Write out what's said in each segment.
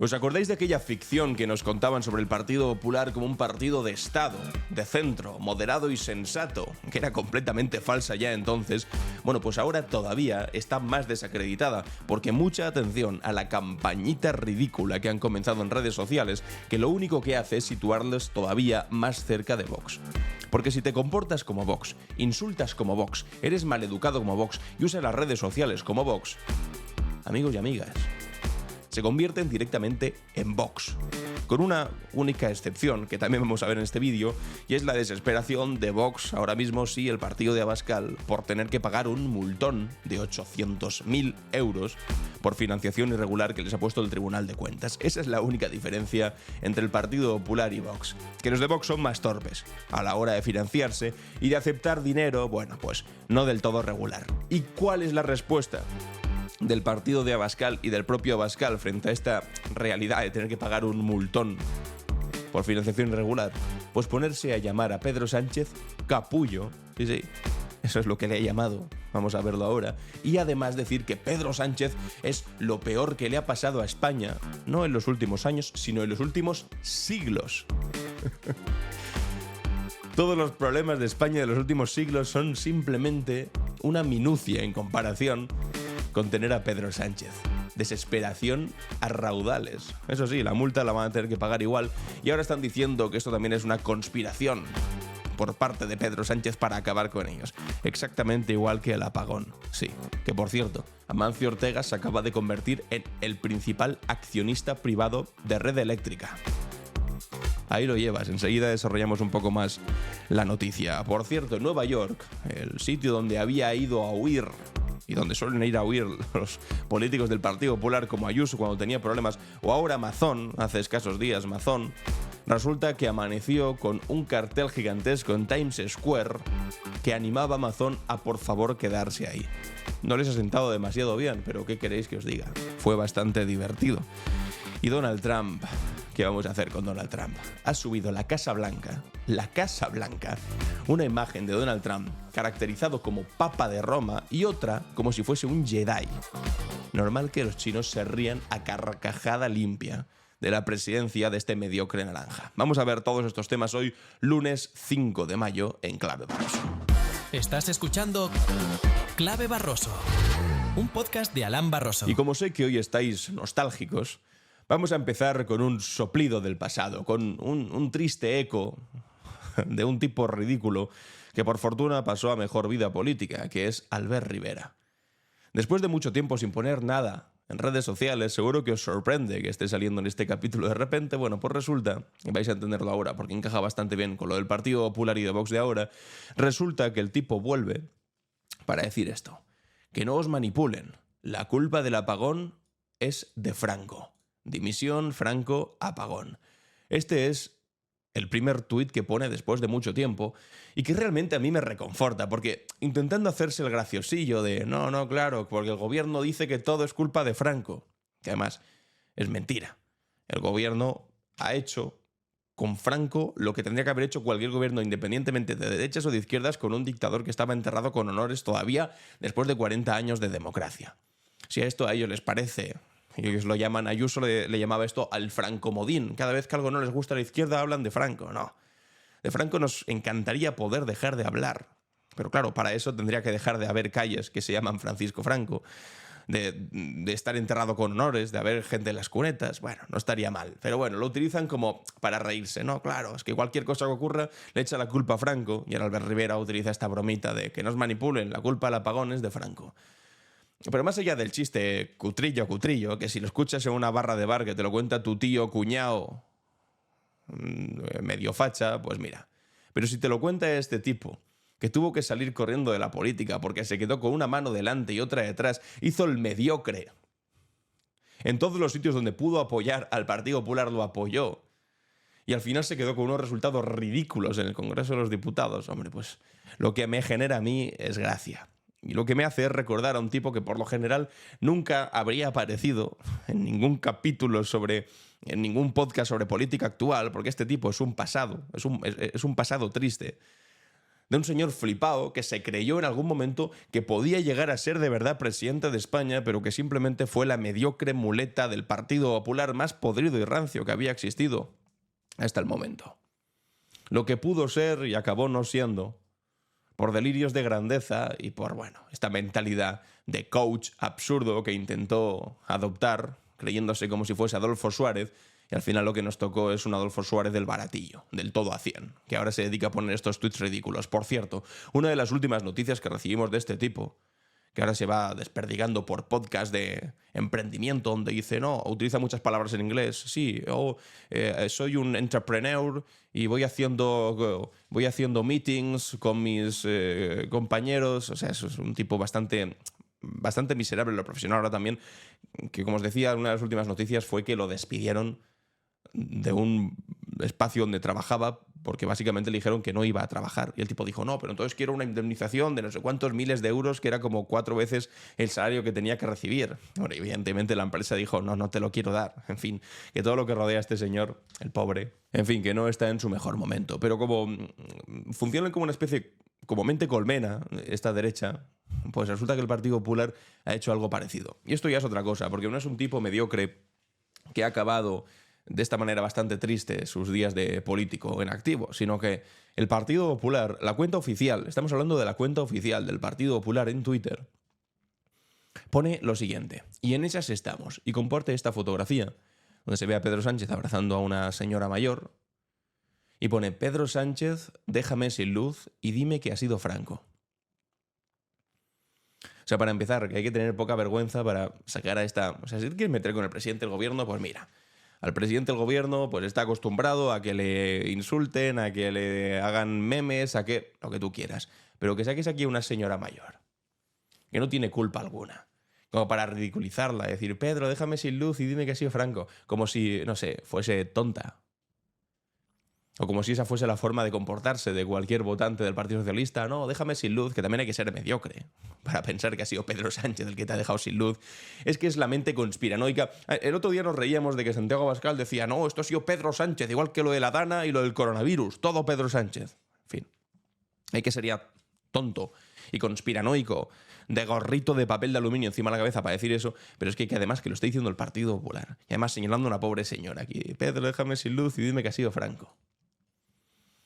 ¿Os acordáis de aquella ficción que nos contaban sobre el Partido Popular como un partido de Estado, de centro, moderado y sensato, que era completamente falsa ya entonces? Bueno, pues ahora todavía está más desacreditada, porque mucha atención a la campañita ridícula que han comenzado en redes sociales, que lo único que hace es situarles todavía más cerca de Vox. Porque si te comportas como Vox, insultas como Vox, eres maleducado como Vox y usas las redes sociales como Vox, amigos y amigas, se convierten directamente en Vox. Con una única excepción, que también vamos a ver en este vídeo, y es la desesperación de Vox ahora mismo, sí, el partido de Abascal, por tener que pagar un multón de 800.000 euros por financiación irregular que les ha puesto el Tribunal de Cuentas. Esa es la única diferencia entre el Partido Popular y Vox. Que los de Vox son más torpes a la hora de financiarse y de aceptar dinero, bueno, pues no del todo regular. ¿Y cuál es la respuesta del partido de Abascal y del propio Abascal frente a esta realidad de tener que pagar un multón por financiación irregular? Pues ponerse a llamar a Pedro Sánchez capullo. Sí, eso es lo que le ha llamado. Vamos a verlo ahora. Y además decir que Pedro Sánchez es lo peor que le ha pasado a España, no en los últimos años, sino en los últimos siglos. Todos los problemas de España de los últimos siglos son simplemente una minucia en comparación con tener a Pedro Sánchez. Desesperación a raudales. Eso sí, la multa la van a tener que pagar igual, y ahora están diciendo que esto también es una conspiración por parte de Pedro Sánchez para acabar con ellos. Exactamente igual que el apagón. Sí, que por cierto, Amancio Ortega se acaba de convertir en el principal accionista privado de Red Eléctrica. Ahí lo llevas, enseguida desarrollamos un poco más la noticia. Por cierto, en Nueva York, el sitio donde había ido a huir y donde suelen ir a huir los políticos del Partido Popular como Ayuso cuando tenía problemas, o ahora Mazón, hace escasos días Mazón, resulta que amaneció con un cartel gigantesco en Times Square que animaba a Mazón a por favor quedarse ahí. No les ha sentado demasiado bien, pero ¿qué queréis que os diga? Fue bastante divertido. Y Donald Trump, ¿qué vamos a hacer con Donald Trump? Ha subido la Casa Blanca, una imagen de Donald Trump caracterizado como Papa de Roma y otra como si fuese un Jedi. Normal que los chinos se rían a carcajada limpia de la presidencia de este mediocre naranja. Vamos a ver todos estos temas hoy, lunes 5 de mayo, en Clave Barroso. Estás escuchando Clave Barroso, un podcast de Alan Barroso. Y como sé que hoy estáis nostálgicos, vamos a empezar con un soplido del pasado, con un triste eco de un tipo ridículo que por fortuna pasó a mejor vida política, que es Albert Rivera. Después de mucho tiempo sin poner nada en redes sociales, seguro que os sorprende que esté saliendo en este capítulo de repente. Bueno, pues resulta, y vais a entenderlo ahora porque encaja bastante bien con lo del Partido Popular y de Vox de ahora, resulta que el tipo vuelve para decir esto: que no os manipulen, la culpa del apagón es de Franco. Dimisión, Franco, apagón. Este es el primer tuit que pone después de mucho tiempo y que realmente a mí me reconforta, porque intentando hacerse el graciosillo de no, claro, porque el gobierno dice que todo es culpa de Franco, que además es mentira. El gobierno ha hecho con Franco lo que tendría que haber hecho cualquier gobierno, independientemente de derechas o de izquierdas, con un dictador que estaba enterrado con honores todavía después de 40 años de democracia. Si a esto a ellos les parece, y ellos lo llaman, Ayuso le llamaba esto al francomodín. Cada vez que algo no les gusta a la izquierda hablan de Franco. No. De Franco nos encantaría poder dejar de hablar. Pero claro, para eso tendría que dejar de haber calles que se llaman Francisco Franco, de estar enterrado con honores, de haber gente en las cunetas. Bueno, no estaría mal. Pero bueno, lo utilizan como para reírse. No, claro, es que cualquier cosa que ocurra le echa la culpa a Franco. Y ahora Albert Rivera utiliza esta bromita de que nos manipulen, la culpa del apagón es de Franco. Pero más allá del chiste cutrillo, que si lo escuchas en una barra de bar que te lo cuenta tu tío, cuñado, medio facha, pues mira. Pero si te lo cuenta este tipo, que tuvo que salir corriendo de la política porque se quedó con una mano delante y otra detrás, hizo el mediocre. En todos los sitios donde pudo apoyar al Partido Popular lo apoyó. Y al final se quedó con unos resultados ridículos en el Congreso de los Diputados. Hombre, pues lo que me genera a mí es gracia. Y lo que me hace es recordar a un tipo que por lo general nunca habría aparecido en ningún capítulo en ningún podcast sobre política actual, porque este tipo es un pasado, es un pasado triste. de un señor flipado que se creyó en algún momento que podía llegar a ser de verdad presidente de España, pero que simplemente fue la mediocre muleta del Partido Popular más podrido y rancio que había existido hasta el momento. Lo que pudo ser y acabó no siendo, por delirios de grandeza y por, esta mentalidad de coach absurdo que intentó adoptar, creyéndose como si fuese Adolfo Suárez, y al final lo que nos tocó es un Adolfo Suárez del baratillo, del todo a 100, que ahora se dedica a poner estos tweets ridículos. Por cierto, una de las últimas noticias que recibimos de este tipo, que ahora se va desperdigando por podcast de emprendimiento, donde dice, no, utiliza muchas palabras en inglés, sí, soy un entrepreneur y voy haciendo meetings con mis compañeros, o sea, eso es un tipo bastante miserable en lo profesional. Ahora también, que como os decía, una de las últimas noticias fue que lo despidieron de un espacio donde trabajaba porque básicamente le dijeron que no iba a trabajar. Y el tipo dijo, no, pero entonces quiero una indemnización de no sé cuántos miles de euros, que era como 4 veces el salario que tenía que recibir. Bueno, evidentemente la empresa dijo, no te lo quiero dar. En fin, que todo lo que rodea a este señor, el pobre, en fin, que no está en su mejor momento. Pero como funcionan como una especie, como mente colmena, esta derecha, pues resulta que el Partido Popular ha hecho algo parecido. Y esto ya es otra cosa, porque no es un tipo mediocre que ha acabado de esta manera bastante triste sus días de político en activo, sino que el Partido Popular, la cuenta oficial, estamos hablando de la cuenta oficial del Partido Popular en Twitter, pone lo siguiente, y en esas estamos, y comparte esta fotografía, donde se ve a Pedro Sánchez abrazando a una señora mayor, y pone, Pedro Sánchez, déjame sin luz y dime que ha sido Franco. O sea, para empezar, que hay que tener poca vergüenza para sacar a esta... O sea, si quieres meter con el presidente del gobierno, pues mira, al presidente del gobierno pues está acostumbrado a que le insulten, a que le hagan memes, a que... lo que tú quieras. Pero que saques aquí a una señora mayor, que no tiene culpa alguna, como para ridiculizarla, decir, Pedro, déjame sin luz y dime que ha sido Franco. Como si, no sé, fuese tonta. O como si esa fuese la forma de comportarse de cualquier votante del Partido Socialista. No, déjame sin luz, que también hay que ser mediocre para pensar que ha sido Pedro Sánchez el que te ha dejado sin luz. Es que es la mente conspiranoica. El otro día nos reíamos de que Santiago Abascal decía, no, esto ha sido Pedro Sánchez, igual que lo de la Dana y lo del coronavirus, todo Pedro Sánchez. En fin, hay que sería tonto y conspiranoico, de gorrito de papel de aluminio encima de la cabeza para decir eso, pero es que además que lo está diciendo el Partido Popular, y además señalando a una pobre señora aquí, Pedro, déjame sin luz y dime que ha sido Franco.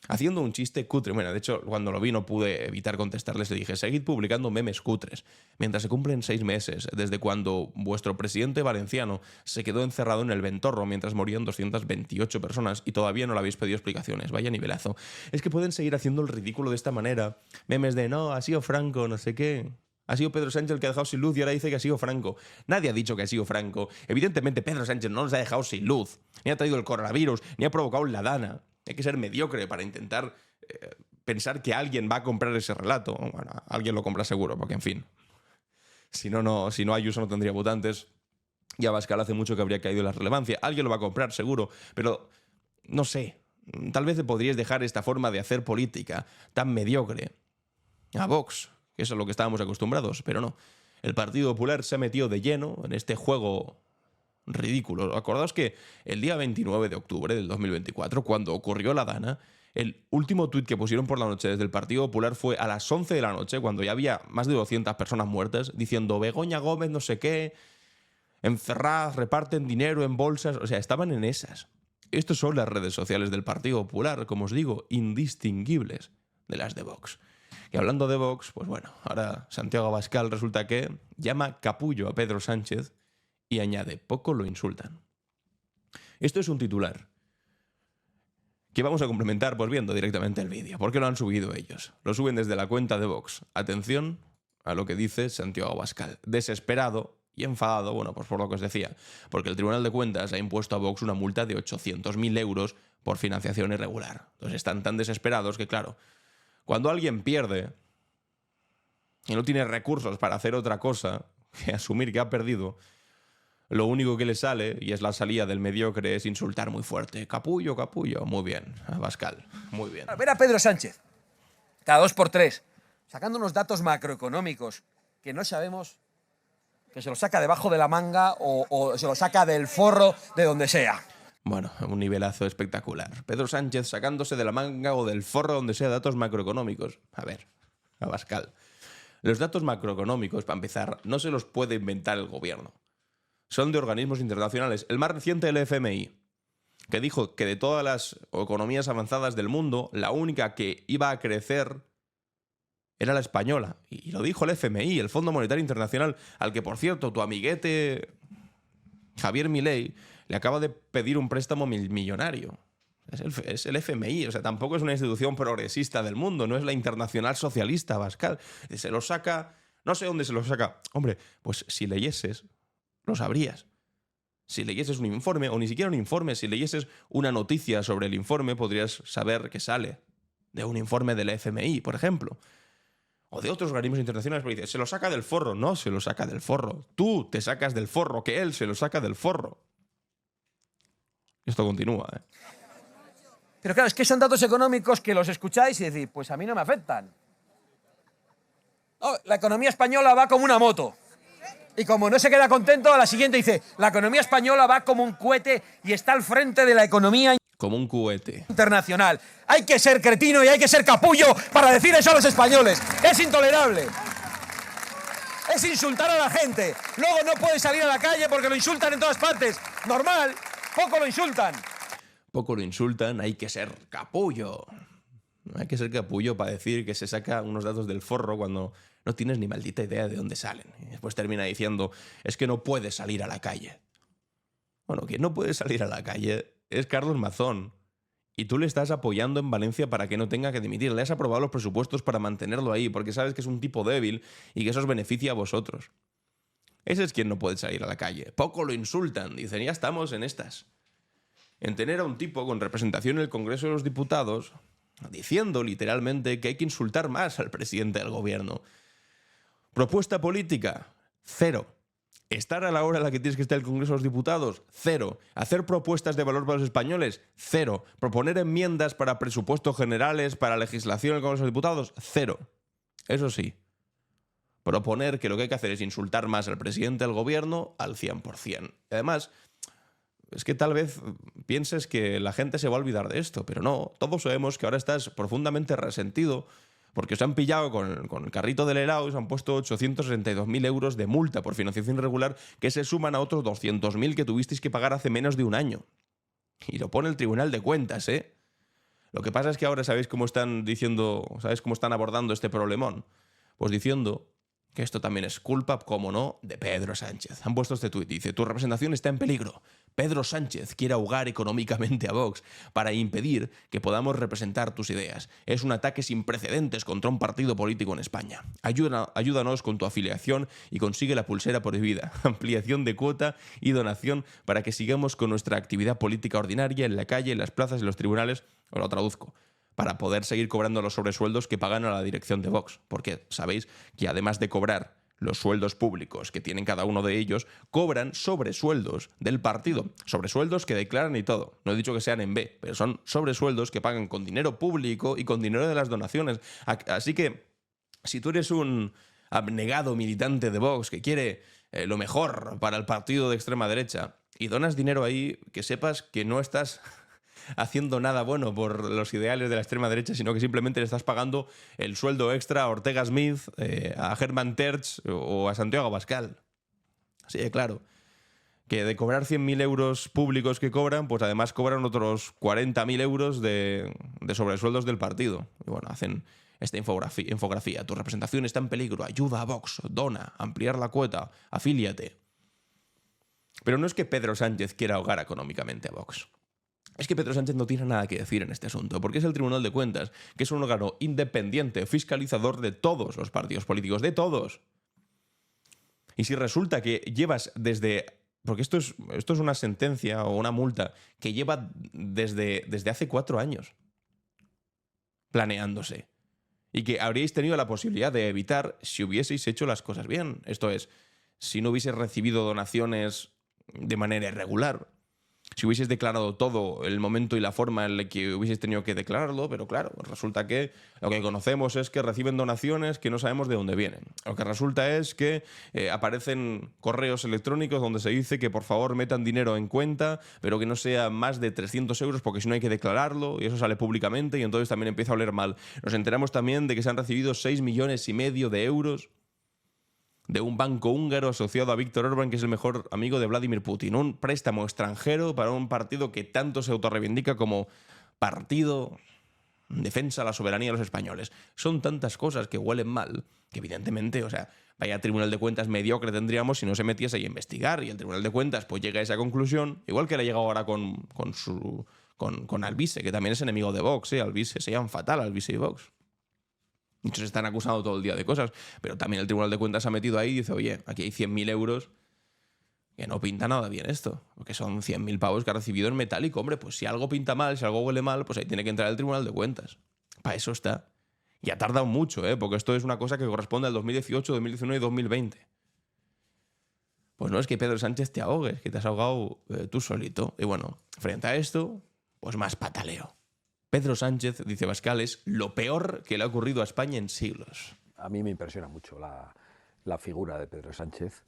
Haciendo un chiste cutre. Bueno, de hecho, cuando lo vi no pude evitar contestarles. Le dije, seguid publicando memes cutres. Mientras se cumplen 6 meses desde cuando vuestro presidente valenciano se quedó encerrado en el Ventorro mientras morían 228 personas y todavía no le habéis pedido explicaciones. Vaya nivelazo. Es que pueden seguir haciendo el ridículo de esta manera. Memes de, no, ha sido Franco, no sé qué. Ha sido Pedro Sánchez el que ha dejado sin luz y ahora dice que ha sido Franco. Nadie ha dicho que ha sido Franco. Evidentemente Pedro Sánchez no nos ha dejado sin luz. Ni ha traído el coronavirus, ni ha provocado la Dana. Hay que ser mediocre para intentar pensar que alguien va a comprar ese relato. Bueno, alguien lo compra seguro, porque en fin, si no Ayuso no tendría votantes y Abascal hace mucho que habría caído en la relevancia. Alguien lo va a comprar seguro, pero no sé, tal vez podríais dejar esta forma de hacer política tan mediocre a Vox, que eso es lo que estábamos acostumbrados, pero no. El Partido Popular se ha metido de lleno en este juego ridículo. Acordaos que el día 29 de octubre del 2024, cuando ocurrió la Dana, el último tuit que pusieron por la noche desde el Partido Popular fue a las 11 de la noche, cuando ya había más de 200 personas muertas, diciendo Begoña Gómez no sé qué, encerradas, reparten dinero en bolsas, o sea, estaban en esas. Estas son las redes sociales del Partido Popular, como os digo, indistinguibles de las de Vox. Y hablando de Vox, pues bueno, ahora Santiago Abascal resulta que llama capullo a Pedro Sánchez y añade, poco lo insultan. Esto es un titular que vamos a complementar pues viendo directamente el vídeo, porque lo han subido ellos. Lo suben desde la cuenta de Vox. Atención a lo que dice Santiago Abascal. Desesperado y enfadado, bueno, pues por lo que os decía, porque el Tribunal de Cuentas ha impuesto a Vox una multa de 800.000 euros por financiación irregular. Entonces están tan desesperados que, claro, cuando alguien pierde y no tiene recursos para hacer otra cosa que asumir que ha perdido, lo único que le sale, y es la salida del mediocre, es insultar muy fuerte. Capullo, capullo. Muy bien, Abascal. Muy bien. A ver a Pedro Sánchez, cada 2 por 3, sacando unos datos macroeconómicos que no sabemos, que se los saca debajo de la manga o se los saca del forro de donde sea. Bueno, un nivelazo espectacular. Pedro Sánchez sacándose de la manga o del forro donde sea datos macroeconómicos. A ver, Abascal. Los datos macroeconómicos, para empezar, no se los puede inventar el gobierno. Son de organismos internacionales. El más reciente, el FMI, que dijo que de todas las economías avanzadas del mundo, la única que iba a crecer era la española. Y lo dijo el FMI, el Fondo Monetario Internacional, al que, por cierto, tu amiguete Javier Milei le acaba de pedir un préstamo millonario. Es el FMI, o sea, tampoco es una institución progresista del mundo, no es la Internacional Socialista, Abascal. Se lo saca, no sé dónde se lo saca. Hombre, pues si leyeses, lo sabrías. Si leyeses un informe, o ni siquiera un informe, si leyeses una noticia sobre el informe, podrías saber que sale de un informe del FMI, por ejemplo. O de otros organismos internacionales, pero dices, se lo saca del forro. No se lo saca del forro. Tú te sacas del forro, que él se lo saca del forro. Esto continúa, ¿eh? Pero claro, es que son datos económicos que los escucháis y decís, pues a mí no me afectan. Oh, la economía española va como una moto. Y como no se queda contento, a la siguiente dice, la economía española va como un cohete y está al frente de la economía como un cohete internacional. Hay que ser cretino y hay que ser capullo para decir eso a los españoles. Es intolerable. Es insultar a la gente. Luego no puede salir a la calle porque lo insultan en todas partes. Normal, poco lo insultan. Poco lo insultan, hay que ser capullo. Hay que ser capullo para decir que se saca unos datos del forro cuando no tienes ni maldita idea de dónde salen. Y después termina diciendo, es que no puedes salir a la calle. Bueno, quien no puede salir a la calle es Carlos Mazón. Y tú le estás apoyando en Valencia para que no tenga que dimitir. Le has aprobado los presupuestos para mantenerlo ahí, porque sabes que es un tipo débil y que eso os beneficia a vosotros. Ese es quien no puede salir a la calle. Poco lo insultan. Dicen, ya estamos en estas. En tener a un tipo con representación en el Congreso de los Diputados diciendo literalmente que hay que insultar más al presidente del gobierno. Propuesta política, cero. Estar a la hora en la que tienes que estar el Congreso de los Diputados, cero. Hacer propuestas de valor para los españoles, cero. Proponer enmiendas para presupuestos generales, para legislación en el Congreso de los Diputados, cero. Eso sí, proponer que lo que hay que hacer es insultar más al presidente del gobierno al 100%. Además, es que tal vez pienses que la gente se va a olvidar de esto, pero no. Todos sabemos que ahora estás profundamente resentido porque os han pillado con el carrito del helado y os han puesto 862.000 euros de multa por financiación irregular que se suman a otros 200.000 que tuvisteis que pagar hace menos de un año. Y lo pone el Tribunal de Cuentas, ¿eh? Lo que pasa es que ahora sabéis cómo están abordando este problemón. Pues diciendo que esto también es culpa, como no, de Pedro Sánchez. Han puesto este tuit, dice, tu representación está en peligro. Pedro Sánchez quiere ahogar económicamente a Vox para impedir que podamos representar tus ideas. Es un ataque sin precedentes contra un partido político en España. Ayúdanos con tu afiliación y consigue la pulsera prohibida, ampliación de cuota y donación para que sigamos con nuestra actividad política ordinaria en la calle, en las plazas, en los tribunales. Os lo traduzco. Para poder seguir cobrando los sobresueldos que pagan a la dirección de Vox. Porque sabéis que además de cobrar los sueldos públicos que tienen cada uno de ellos, cobran sobresueldos del partido. Sobresueldos que declaran y todo. No he dicho que sean en B, pero son sobresueldos que pagan con dinero público y con dinero de las donaciones. Así que, si tú eres un abnegado militante de Vox que quiere lo mejor para el partido de extrema derecha y donas dinero ahí, que sepas que no estás haciendo nada bueno por los ideales de la extrema derecha, sino que simplemente le estás pagando el sueldo extra a Ortega Smith, a Hermann Tertsch o a Santiago Abascal. Así de claro. Que de cobrar 100.000 euros públicos que cobran, pues además cobran otros 40.000 euros de sobresueldos del partido. Y bueno, hacen esta infografía. Tu representación está en peligro. Ayuda a Vox, dona, ampliar la cuota, afíliate. Pero no es que Pedro Sánchez quiera ahogar económicamente a Vox. Es que Pedro Sánchez no tiene nada que decir en este asunto, porque es el Tribunal de Cuentas, que es un órgano independiente, fiscalizador de todos los partidos políticos, de todos. Y si resulta que llevas desde... Porque esto es una sentencia o una multa que lleva desde hace 4 años planeándose. Y que habríais tenido la posibilidad de evitar si hubieseis hecho las cosas bien. Esto es, si no hubieseis recibido donaciones de manera irregular. si hubieses declarado todo el momento y la forma en la que hubieses tenido que declararlo, pero claro, resulta que lo que conocemos es que reciben donaciones que no sabemos de dónde vienen. Lo que resulta es que aparecen correos electrónicos donde se dice que por favor metan dinero en cuenta, pero que no sea más de 300 euros porque si no hay que declararlo, y eso sale públicamente y entonces también empieza a oler mal. Nos enteramos también de que se han recibido 6,5 millones de euros de un banco húngaro asociado a Viktor Orbán, que es el mejor amigo de Vladimir Putin. Un préstamo extranjero para un partido que tanto se autorreivindica como partido en defensa de la soberanía de los españoles. Son tantas cosas que huelen mal, que evidentemente, o sea, vaya Tribunal de Cuentas mediocre tendríamos si no se metiese ahí a investigar, y el Tribunal de Cuentas pues llega a esa conclusión, igual que le ha llegado ahora con Alvise, que también es enemigo de Vox, Alvise, se llaman fatal Alvise y Vox. Muchos están acusando todo el día de cosas, pero también el Tribunal de Cuentas se ha metido ahí y dice, oye, aquí hay 100.000 euros, que no pinta nada bien esto, porque son 100.000 pavos que ha recibido en metálico. Hombre, pues si algo pinta mal, si algo huele mal, pues ahí tiene que entrar el Tribunal de Cuentas. Para eso está. Y ha tardado mucho, porque esto es una cosa que corresponde al 2018, 2019 y 2020. Pues no es que Pedro Sánchez te ahogues, que te has ahogado tú solito. Y bueno, frente a esto, pues más pataleo. Pedro Sánchez, dice Abascal, es lo peor que le ha ocurrido a España en siglos. A mí me impresiona mucho la figura de Pedro Sánchez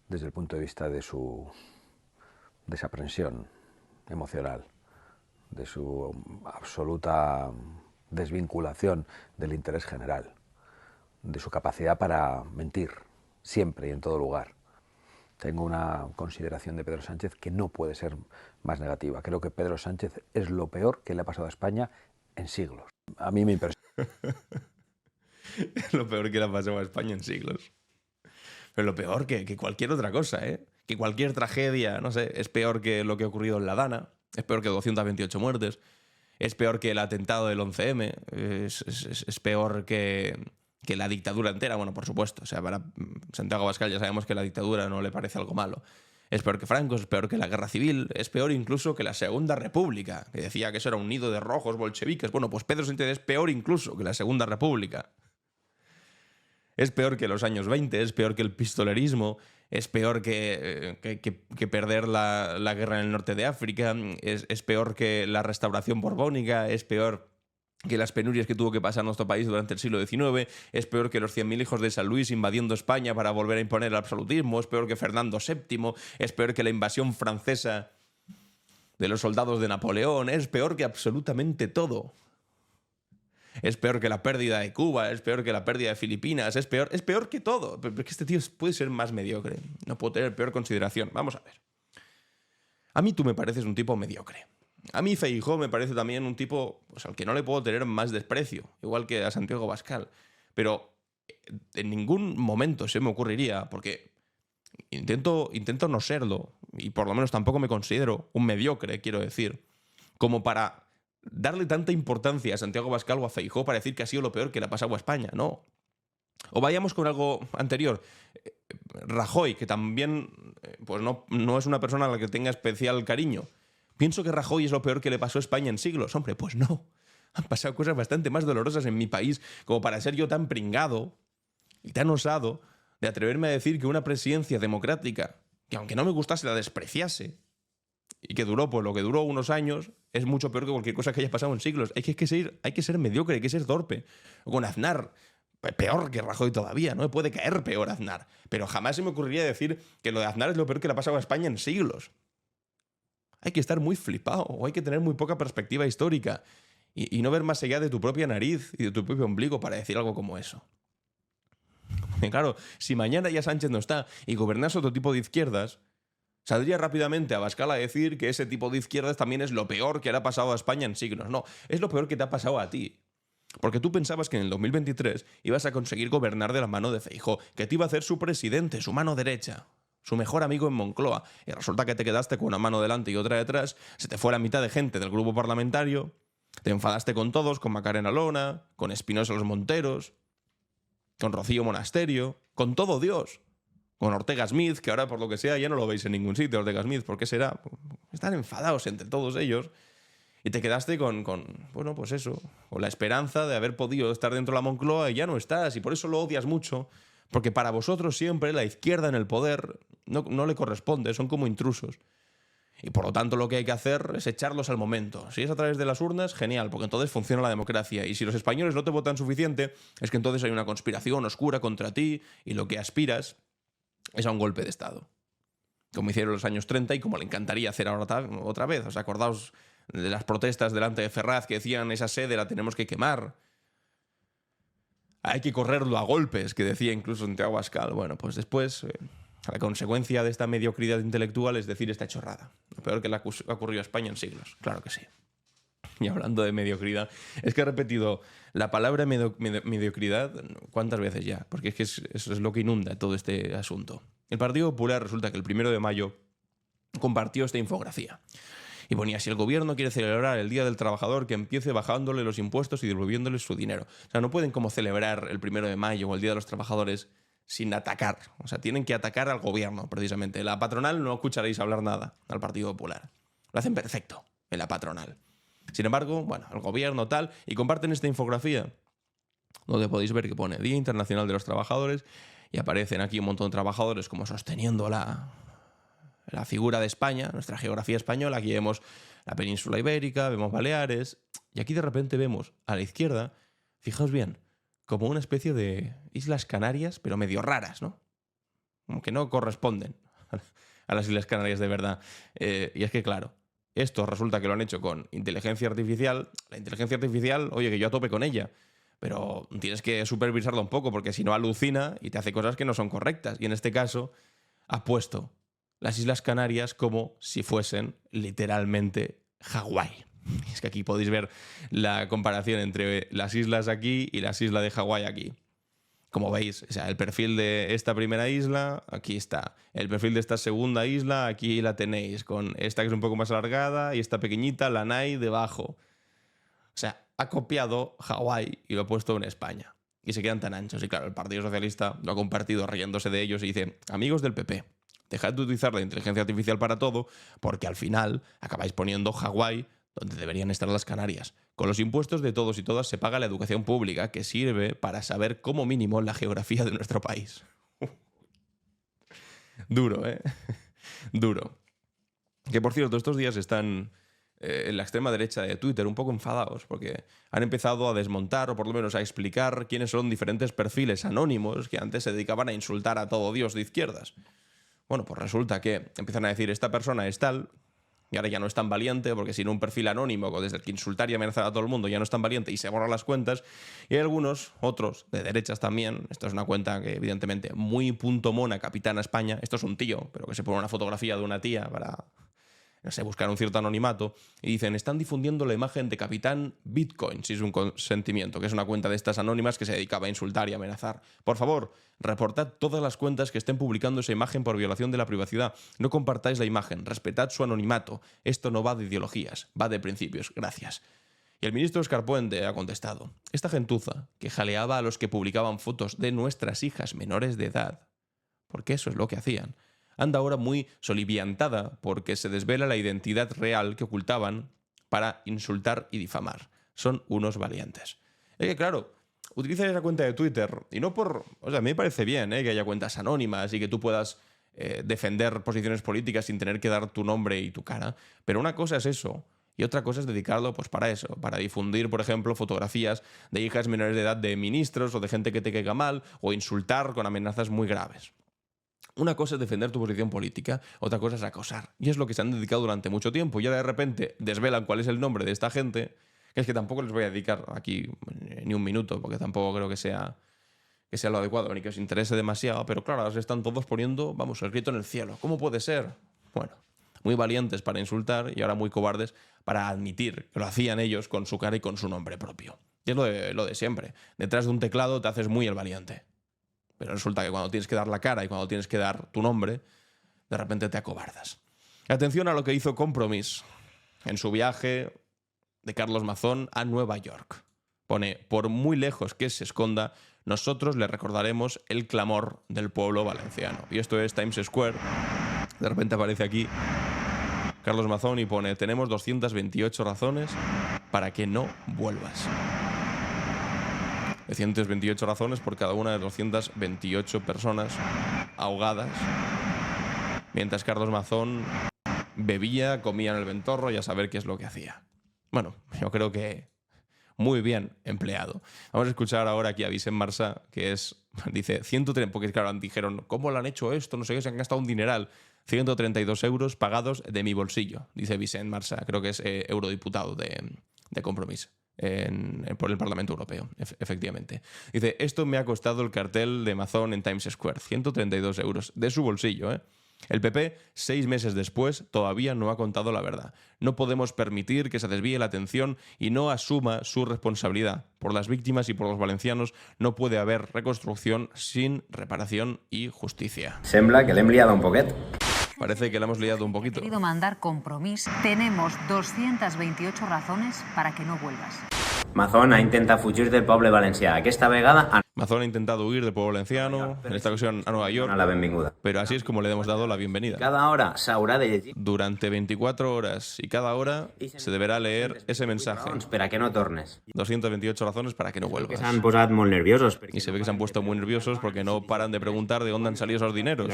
desde el punto de vista de su desaprensión emocional, de su absoluta desvinculación del interés general, de su capacidad para mentir siempre y en todo lugar. Tengo una consideración de Pedro Sánchez que no puede ser más negativa. Creo que Pedro Sánchez es lo peor que le ha pasado a España en siglos. A mí me impresiona. Es lo peor que le ha pasado a España en siglos. Pero lo peor que cualquier otra cosa, que cualquier tragedia, no sé, es peor que lo que ha ocurrido en La Dana, es peor que 228 muertes, es peor que el atentado del 11M, es peor que la dictadura entera, bueno, por supuesto. O sea, para Santiago Abascal ya sabemos que la dictadura no le parece algo malo. Es peor que Franco, es peor que la Guerra Civil, es peor incluso que la Segunda República, que decía que eso era un nido de rojos bolcheviques. Bueno, pues Pedro Sánchez es peor incluso que la Segunda República. Es peor que los años 20, es peor que el pistolerismo, es peor que perder la guerra en el norte de África, es peor que la restauración borbónica, es peor que las penurias que tuvo que pasar nuestro país durante el siglo XIX, es peor que los 100.000 hijos de San Luis invadiendo España para volver a imponer el absolutismo, es peor que Fernando VII, es peor que la invasión francesa de los soldados de Napoleón, es peor que absolutamente todo. Es peor que la pérdida de Cuba, es peor que la pérdida de Filipinas, es peor que todo. Pero es que este tío puede ser más mediocre, no puedo tener peor consideración. Vamos a ver. A mí tú me pareces un tipo mediocre. A mí Feijóo me parece también un tipo pues, al que no le puedo tener más desprecio, igual que a Santiago Abascal. Pero en ningún momento se me ocurriría, porque intento no serlo, y por lo menos tampoco me considero un mediocre, quiero decir, como para darle tanta importancia a Santiago Abascal o a Feijóo para decir que ha sido lo peor que le ha pasado a España. No. O vayamos con algo anterior. Rajoy, que también pues no es una persona a la que tenga especial cariño. ¿Pienso que Rajoy es lo peor que le pasó a España en siglos? Hombre, pues no. Han pasado cosas bastante más dolorosas en mi país como para ser yo tan pringado y tan osado de atreverme a decir que una presidencia democrática, que aunque no me gustase la despreciase, y que duró pues lo que duró unos años, es mucho peor que cualquier cosa que haya pasado en siglos. Hay que ser mediocre, hay que ser torpe. O con Aznar, peor que Rajoy todavía, ¿no? Puede caer peor Aznar. Pero jamás se me ocurriría decir que lo de Aznar es lo peor que le ha pasado a España en siglos. Hay que estar muy flipado, o hay que tener muy poca perspectiva histórica y no ver más allá de tu propia nariz y de tu propio ombligo para decir algo como eso. Y claro, si mañana ya Sánchez no está y gobernase otro tipo de izquierdas, saldría rápidamente Abascal a decir que ese tipo de izquierdas también es lo peor que le ha pasado a España en siglos. No, es lo peor que te ha pasado a ti. Porque tú pensabas que en el 2023 ibas a conseguir gobernar de la mano de Feijóo, que te iba a hacer su presidente, su mano derecha, su mejor amigo en Moncloa, y resulta que te quedaste con una mano delante y otra detrás, se te fue la mitad de gente del grupo parlamentario, te enfadaste con todos, con Macarena Olona, con Espinosa Los Monteros, con Rocío Monasterio, con todo Dios, con Ortega Smith, que ahora por lo que sea ya no lo veis en ningún sitio, Ortega Smith. ¿Por qué será? Están enfadados entre todos ellos. Y te quedaste con pues eso, con la esperanza de haber podido estar dentro de la Moncloa y ya no estás, y por eso lo odias mucho, porque para vosotros siempre la izquierda en el poder no le corresponde, son como intrusos. Y por lo tanto lo que hay que hacer es echarlos al momento. Si es a través de las urnas, genial, porque entonces funciona la democracia. Y si los españoles no te votan suficiente, es que entonces hay una conspiración oscura contra ti y lo que aspiras es a un golpe de Estado. Como hicieron en los años 30 y como le encantaría hacer ahora otra vez. ¿Os acordaos de las protestas delante de Ferraz que decían esa sede la tenemos que quemar? Hay que correrlo a golpes, que decía incluso Santiago Abascal. Bueno, pues después, la consecuencia de esta mediocridad intelectual es decir esta chorrada. Lo peor que le ha ocurrido a España en siglos. Claro que sí. Y hablando de mediocridad, es que he repetido la palabra mediocridad ¿cuántas veces ya? Porque es que eso es lo que inunda todo este asunto. El Partido Popular resulta que el 1 de mayo compartió esta infografía. Y ponía, si el gobierno quiere celebrar el Día del Trabajador, que empiece bajándole los impuestos y devolviéndoles su dinero. O sea, no pueden como celebrar el 1 de mayo o el Día de los Trabajadores sin atacar. O sea, tienen que atacar al gobierno, precisamente. La patronal no escucharéis hablar nada al Partido Popular. Lo hacen perfecto en la patronal. Sin embargo, bueno, el gobierno tal, y comparten esta infografía, donde podéis ver que pone Día Internacional de los Trabajadores, y aparecen aquí un montón de trabajadores como sosteniendo la figura de España, nuestra geografía española. Aquí vemos la península ibérica, vemos Baleares, y aquí de repente vemos a la izquierda, fijaos bien, como una especie de Islas Canarias, pero medio raras, ¿no? Como que no corresponden a las Islas Canarias de verdad. Y es que, claro, esto resulta que lo han hecho con inteligencia artificial. La inteligencia artificial, oye, que yo a tope con ella, pero tienes que supervisarla un poco, porque si no alucina y te hace cosas que no son correctas. Y en este caso ha puesto las Islas Canarias como si fuesen literalmente Hawái. Es que aquí podéis ver la comparación entre las islas aquí y las islas de Hawái aquí. Como veis, o sea, el perfil de esta primera isla, aquí está. El perfil de esta segunda isla, aquí la tenéis, con esta que es un poco más alargada y esta pequeñita, Lanai, debajo. O sea, ha copiado Hawái y lo ha puesto en España. Y se quedan tan anchos. Y claro, el Partido Socialista lo ha compartido riéndose de ellos y dice, amigos del PP, dejad de utilizar la inteligencia artificial para todo, porque al final acabáis poniendo Hawái donde deberían estar las Canarias. Con los impuestos de todos y todas se paga la educación pública, que sirve para saber como mínimo la geografía de nuestro país. Duro, ¿eh? Duro. Que por cierto, estos días están en la extrema derecha de Twitter un poco enfadados, porque han empezado a desmontar, o por lo menos a explicar quiénes son diferentes perfiles anónimos que antes se dedicaban a insultar a todo Dios de izquierdas. Bueno, pues resulta que empiezan a decir, esta persona es tal, y ahora ya no es tan valiente, porque sin un perfil anónimo desde el que insultar y amenazar a todo el mundo ya no es tan valiente y se borran las cuentas. Y hay algunos, otros, de derechas también. Esto es una cuenta que evidentemente muy punto mona, Capitana España. Esto es un tío, pero que se pone una fotografía de una tía para, no sé, buscar un cierto anonimato. Y dicen, están difundiendo la imagen de Capitán Bitcoin, si es un consentimiento, que es una cuenta de estas anónimas que se dedicaba a insultar y amenazar. Por favor, reportad todas las cuentas que estén publicando esa imagen por violación de la privacidad. No compartáis la imagen, respetad su anonimato. Esto no va de ideologías, va de principios. Gracias. Y el ministro Escarpuente ha contestado, esta gentuza que jaleaba a los que publicaban fotos de nuestras hijas menores de edad, porque eso es lo que hacían, anda ahora muy soliviantada porque se desvela la identidad real que ocultaban para insultar y difamar. Son unos valientes. Es que claro, utilizan esa cuenta de Twitter y no por... O sea, a mí me parece bien que haya cuentas anónimas y que tú puedas defender posiciones políticas sin tener que dar tu nombre y tu cara. Pero una cosa es eso y otra cosa es dedicarlo pues para eso, para difundir, por ejemplo, fotografías de hijas menores de edad de ministros o de gente que te caiga mal o insultar con amenazas muy graves. Una cosa es defender tu posición política, otra cosa es acosar. Y es lo que se han dedicado durante mucho tiempo. Y ahora de repente desvelan cuál es el nombre de esta gente, que es que tampoco les voy a dedicar aquí ni un minuto, porque tampoco creo que sea lo adecuado, ni que os interese demasiado. Pero claro, ahora se están todos poniendo, vamos, el grito en el cielo. ¿Cómo puede ser? Bueno, muy valientes para insultar y ahora muy cobardes para admitir que lo hacían ellos con su cara y con su nombre propio. Y es lo de siempre. Detrás de un teclado te haces muy el valiente. Pero resulta que cuando tienes que dar la cara y cuando tienes que dar tu nombre, de repente te acobardas. Atención a lo que hizo Compromís en su viaje de Carlos Mazón a Nueva York. Pone, por muy lejos que se esconda, nosotros le recordaremos el clamor del pueblo valenciano. Y esto es Times Square. De repente aparece aquí Carlos Mazón y pone, tenemos 228 razones para que no vuelvas. 228 razones por cada una de 228 personas ahogadas, mientras Carlos Mazón bebía, comía en el ventorro y a saber qué es lo que hacía. Bueno, yo creo que muy bien empleado. Vamos a escuchar ahora aquí a Vicent Marsá, que dice 130, porque claro, dijeron, ¿cómo le han hecho esto? No sé qué, se han gastado un dineral. 132 euros pagados de mi bolsillo, dice Vicent Marsá, creo que es eurodiputado de Compromís por el Parlamento Europeo, efectivamente. Dice, esto me ha costado el cartel de Amazon en Times Square, 132 euros de su bolsillo, ¿eh? El PP, 6 meses después, todavía no ha contado la verdad. No podemos permitir que se desvíe la atención y no asuma su responsabilidad. Por las víctimas y por los valencianos no puede haber reconstrucción sin reparación y justicia. Sembla que l'hem liado un poquet. Parece que la hemos liado un poquito. He querido mandar Compromís. Tenemos 228 razones para que no vuelvas. Mazón ha intentat fugir del poble valencià. Aquesta vegada a Mazón ha intentado huir del pueblo valenciano, en esta ocasión a Nueva York, la benvinguda. pero así es como le hemos dado la bienvenida. Cada hora s'haurà de llegir Durante 24 horas y cada hora se deberá leer ese mensaje. per a que no tornes. 228 razones para que no Que vuelvas. s'han posat molt nerviosos. Y se ve que se han puesto muy nerviosos porque no paran de preguntar de dónde han salido esos dineros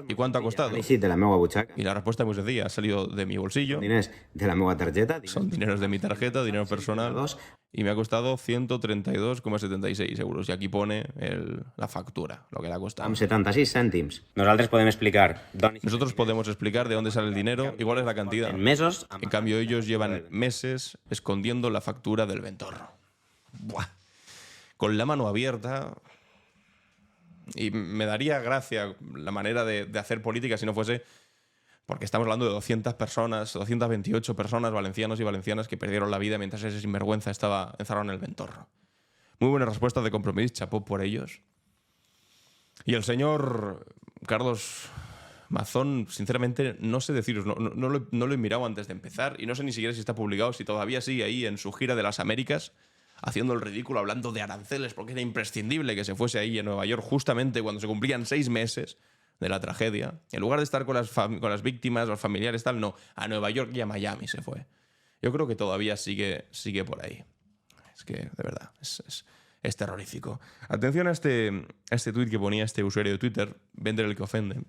y cuánto ha costado. Han eixit de la meva butxaca. Y la respuesta es muy sencilla, ha salido de mi bolsillo, Diners de la meva targeta. son dineros de mi tarjeta, dinero personal, y me ha costado 132,76 euros. Y aquí pone la factura, lo que le ha costado. Amb 76 cèntims. Nosaltres podem explicar d'on Nosotros podemos explicar de dónde sale el dinero y cuál es la cantidad. en mesos. En cambio, ellos llevan meses escondiendo la factura del ventorro. Buah. Con la mano abierta. Y me daría gracia la manera de hacer política si no fuese porque estamos hablando de 200 personas, 228 personas, valencianos y valencianas, que perdieron la vida mientras ese sinvergüenza estaba encerrado en el ventorro. Muy buena respuesta de Compromís, chapó por ellos. Y el señor Carlos Mazón, sinceramente, no sé deciros, no lo he mirado antes de empezar y no sé ni siquiera si está publicado, si todavía sigue ahí en su gira de las Américas, haciendo el ridículo, hablando de aranceles, porque era imprescindible que se fuese ahí en Nueva York justamente cuando se cumplían 6 meses de la tragedia. En lugar de estar con las víctimas, los familiares, tal, no, a Nueva York y a Miami se fue. Yo creo que todavía sigue por ahí. Es que, de verdad, es terrorífico. Atención a este tuit que ponía este usuario de Twitter, Vender el que ofende,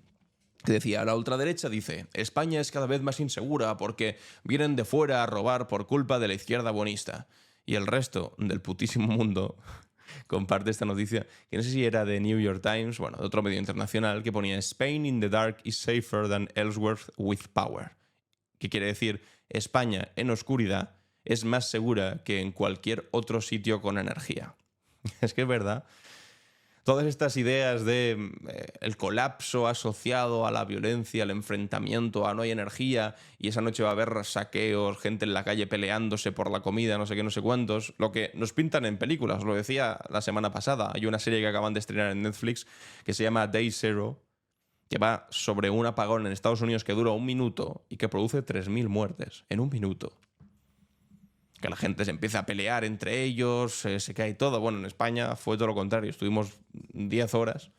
que decía, la ultraderecha dice, España es cada vez más insegura porque vienen de fuera a robar por culpa de la izquierda buenista. Y el resto del putísimo mundo comparte esta noticia, que no sé si era de New York Times, bueno, de otro medio internacional, que ponía Spain in the dark is safer than elsewhere with power. Que quiere decir, España en oscuridad es más segura que en cualquier otro sitio con energía. Es que es verdad. Todas estas ideas de el colapso asociado a la violencia, al enfrentamiento, a no hay energía y esa noche va a haber saqueos, gente en la calle peleándose por la comida, no sé qué, no sé cuántos, lo que nos pintan en películas, os lo decía la semana pasada. Hay una serie que acaban de estrenar en Netflix que se llama Day Zero, que va sobre un apagón en Estados Unidos que dura 1 minuto y que produce 3.000 muertes en 1 minuto. Que la gente se empieza a pelear entre ellos, se cae todo. Bueno, en España fue todo lo contrario. Estuvimos 10 horas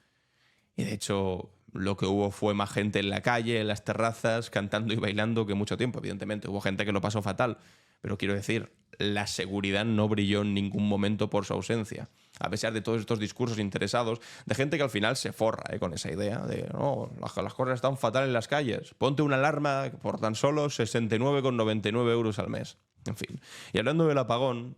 y de hecho lo que hubo fue más gente en la calle, en las terrazas, cantando y bailando que mucho tiempo. Evidentemente hubo gente que lo pasó fatal, pero quiero decir, la seguridad no brilló en ningún momento por su ausencia. A pesar de todos estos discursos interesados de gente que al final se forra con esa idea de no, las cosas están fatal en las calles. Ponte una alarma por tan solo 69,99 euros al mes. En fin. Y hablando del apagón,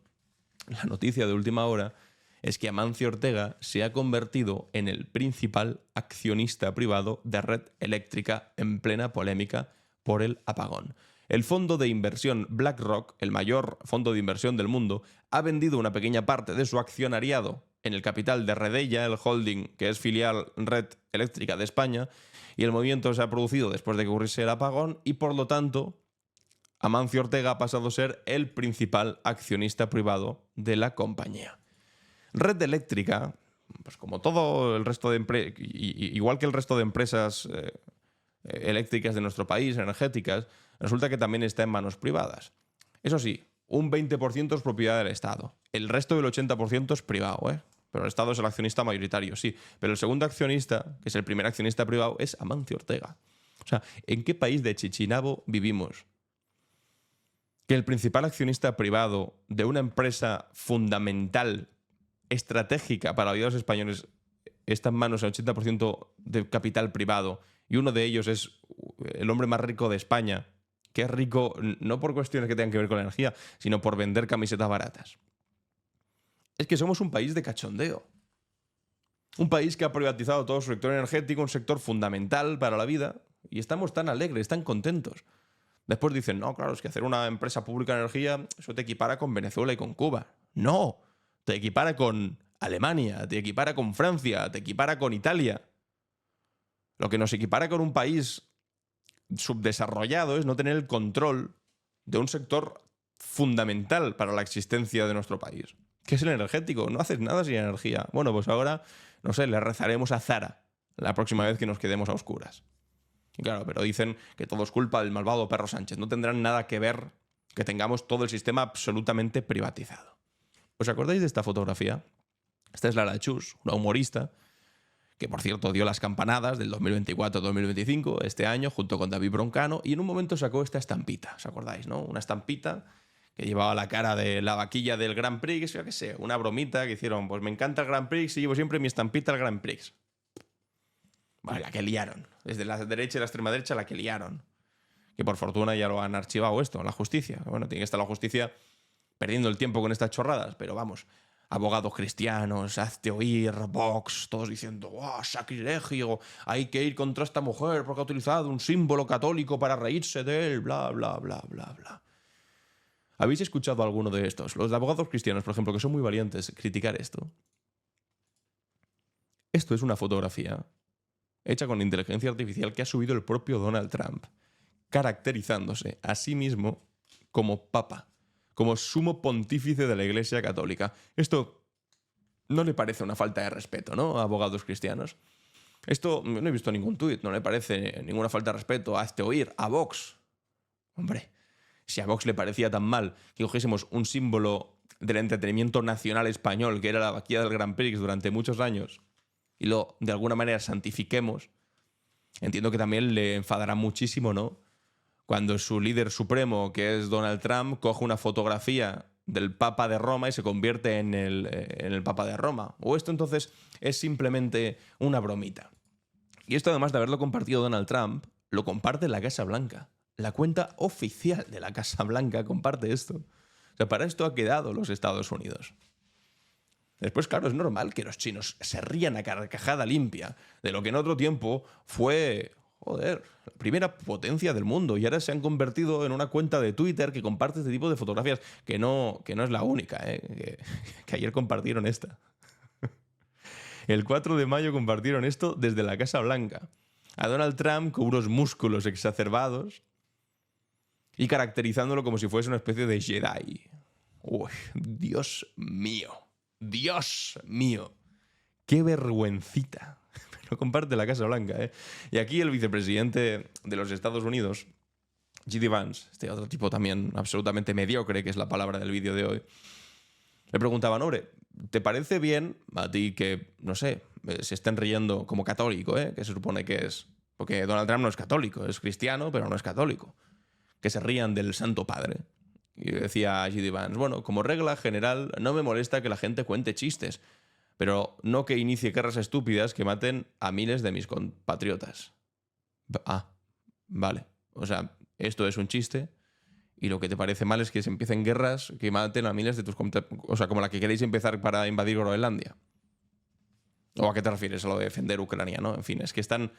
la noticia de última hora es que Amancio Ortega se ha convertido en el principal accionista privado de Red Eléctrica en plena polémica por el apagón. El fondo de inversión BlackRock, el mayor fondo de inversión del mundo, ha vendido una pequeña parte de su accionariado en el capital de Redella, el holding que es filial Red Eléctrica de España, y el movimiento se ha producido después de que ocurriese el apagón y por lo tanto Amancio Ortega ha pasado a ser el principal accionista privado de la compañía. Red Eléctrica, pues como todo el resto de igual que el resto de empresas eléctricas de nuestro país, energéticas, resulta que también está en manos privadas. Eso sí, un 20% es propiedad del Estado. El resto del 80% es privado, ¿eh? Pero el Estado es el accionista mayoritario, sí. Pero el segundo accionista, que es el primer accionista privado, es Amancio Ortega. O sea, ¿en qué país de Chichinabo vivimos? Que el principal accionista privado de una empresa fundamental, estratégica para la vida de los españoles, está en manos del 80% de capital privado y uno de ellos es el hombre más rico de España, que es rico no por cuestiones que tengan que ver con la energía, sino por vender camisetas baratas. Es que somos un país de cachondeo. Un país que ha privatizado todo su sector energético, un sector fundamental para la vida, y estamos tan alegres, tan contentos. Después dicen, no, claro, es que hacer una empresa pública de energía, eso te equipara con Venezuela y con Cuba. No, te equipara con Alemania, te equipara con Francia, te equipara con Italia. Lo que nos equipara con un país subdesarrollado es no tener el control de un sector fundamental para la existencia de nuestro país, que es el energético. No haces nada sin energía. Bueno, pues ahora, no sé, le rezaremos a Zara la próxima vez que nos quedemos a oscuras. Y claro, pero dicen que todo es culpa del malvado Pedro Sánchez. No tendrán nada que ver que tengamos todo el sistema absolutamente privatizado. ¿Os acordáis de esta fotografía? Esta es Lara Chus, una humorista, que por cierto dio las campanadas del 2024-2025 este año junto con David Broncano, y en un momento sacó esta estampita, ¿os acordáis, no? Una estampita que llevaba la cara de la vaquilla del Grand Prix, yo qué sé, una bromita que hicieron, pues me encanta el Grand Prix y llevo siempre mi estampita al Grand Prix. Vale, la que liaron. Desde la derecha y la extrema derecha la que liaron. Que por fortuna ya lo han archivado esto, la justicia. Bueno, tiene que estar la justicia perdiendo el tiempo con estas chorradas, pero vamos, abogados cristianos, hazte oír, Vox, todos diciendo, ¡oh, sacrilegio! Hay que ir contra esta mujer porque ha utilizado un símbolo católico para reírse de él, bla, bla, bla, bla, bla. ¿Habéis escuchado alguno de estos? Los de abogados cristianos, por ejemplo, que son muy valientes, criticar esto. Esto es una fotografía hecha con inteligencia artificial que ha subido el propio Donald Trump, caracterizándose a sí mismo como papa, como sumo pontífice de la Iglesia Católica. Esto no le parece una falta de respeto, ¿no?, a abogados cristianos. Esto no he visto ningún tuit, no le parece ninguna falta de respeto, hazte oír, a Vox. Hombre, si a Vox le parecía tan mal que cogiésemos un símbolo del entretenimiento nacional español, que era la vaquilla del Grand Prix durante muchos años, y lo de alguna manera santifiquemos, entiendo que también le enfadará muchísimo, ¿no?, cuando su líder supremo, que es Donald Trump, coge una fotografía del Papa de Roma y se convierte en el Papa de Roma. O esto entonces es simplemente una bromita. Y esto, además de haberlo compartido Donald Trump, lo comparte la Casa Blanca. La cuenta oficial de la Casa Blanca comparte esto. O sea, para esto ha quedado los Estados Unidos. Después, claro, es normal que los chinos se rían a carcajada limpia de lo que en otro tiempo fue, joder, la primera potencia del mundo, y ahora se han convertido en una cuenta de Twitter que comparte este tipo de fotografías, que no es la única, que ayer compartieron esta. El 4 de mayo compartieron esto desde la Casa Blanca. A Donald Trump con unos músculos exacerbados y caracterizándolo como si fuese una especie de Jedi. Uy, Dios mío. Dios mío. Qué vergüencita. Pero comparte la Casa Blanca, ¿eh? Y aquí el vicepresidente de los Estados Unidos, J.D. Vance, este otro tipo también absolutamente mediocre, que es la palabra del vídeo de hoy, le preguntaban, hombre, ¿te parece bien a ti que, no sé, se estén riendo como católico, que se supone que es? Porque Donald Trump no es católico, es cristiano, pero no es católico. Que se rían del Santo Padre. Y decía J.D. Vance, bueno, como regla general no me molesta que la gente cuente chistes, pero no que inicie guerras estúpidas que maten a miles de mis compatriotas. Ah, vale. O sea, esto es un chiste y lo que te parece mal es que se empiecen guerras que maten a miles de tus compatriotas. O sea, como la que queréis empezar para invadir Groenlandia. ¿O a qué te refieres? A lo de defender Ucrania, ¿no? En fin, es que están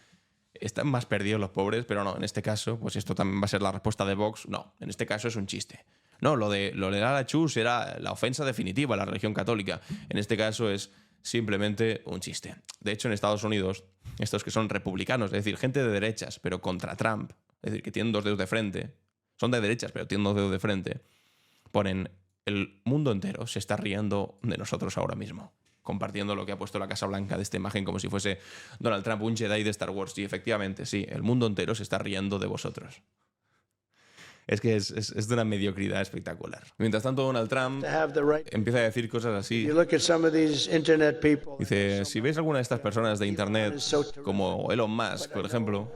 más perdidos los pobres, pero no, en este caso, pues esto también va a ser la respuesta de Vox. No, en este caso es un chiste. No, lo de Lara Chus era la ofensa definitiva a la religión católica. En este caso es simplemente un chiste. De hecho, en Estados Unidos, estos que son republicanos, es decir, gente de derechas, pero contra Trump, es decir, que tienen dos dedos de frente, son de derechas, pero tienen dos dedos de frente, ponen el mundo entero se está riendo de nosotros ahora mismo, compartiendo lo que ha puesto la Casa Blanca de esta imagen como si fuese Donald Trump, un Jedi de Star Wars. Y efectivamente, sí, el mundo entero se está riendo de vosotros. Es que es de una mediocridad espectacular. Mientras tanto, Donald Trump empieza a decir cosas así. Dice, si veis alguna de estas personas de Internet, como Elon Musk, por ejemplo,